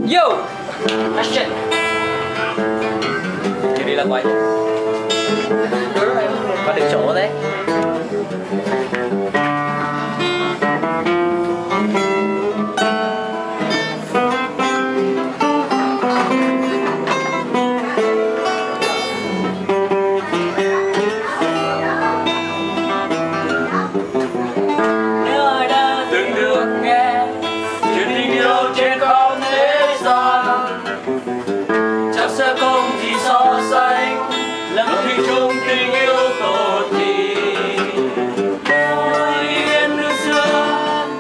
Yo, action. Giờ đi là quay. Có được chỗ đấy. Nếu ai đã từng được nghe chuyện tình yêu trên khắp thế gian, chắc sẽ không gì so sánh lẫn thủy chung tình yêu tổ thì người yên nước xưa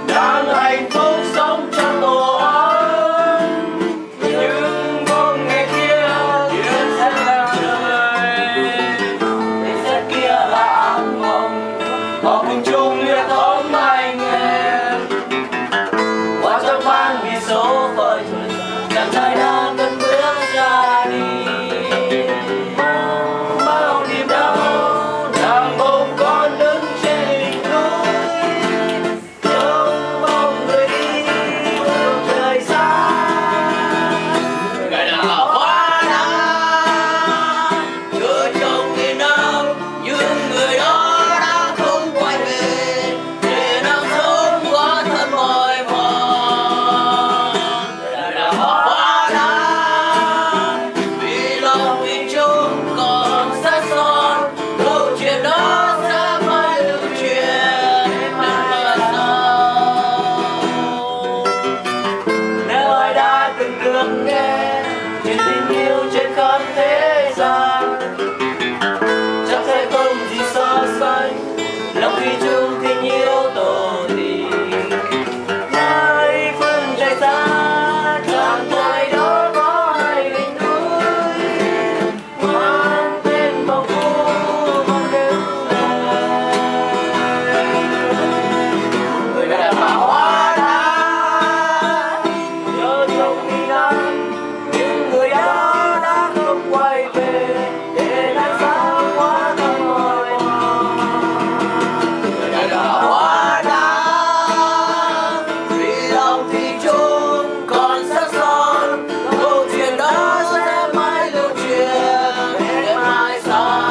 đang hạnh phúc sống trong tổ ấm, nhưng một ngày kia chuyện sẽ là đời, thế giới kia là áng mộng, họ cùng chung huyết thống anh em qua trong ban vì số phận chàng trai đã cất bước ra đi. Bao niềm đau nàng ôm con đứng trên đỉnh núi, trong bóng người đi phương trời xa. Ngày nào hoa đã chưa trông nghìn năm, nhưng người đó đã không quay về để nàng sống quá thân mỏi mòn. Ngày nào hoa đã vì lòng mình chung còn sát son, câu chuyện đó sẽ mãi lưu truyền đến mai sau. Nếu ai đã từng được nghe chuyện tình yêu trên khắp thế gian, chắc sẽ không gì so sánh lòng thủy chung tình yêu tổ tình. Nơi phương trời xa chàng trai đó có hai đỉnh núi, mang tên bóng cũ mong đứng lại. Người đàn bà hoa đã nhớ trong nghìn năm, nhưng người đó đã không quay về để nàng sao quá thân mỏi mòn. Người đàn bà hoa đã vì lòng thủy chung còn sát son, câu chuyện đó sẽ mãi lưu truyền đến mai sau.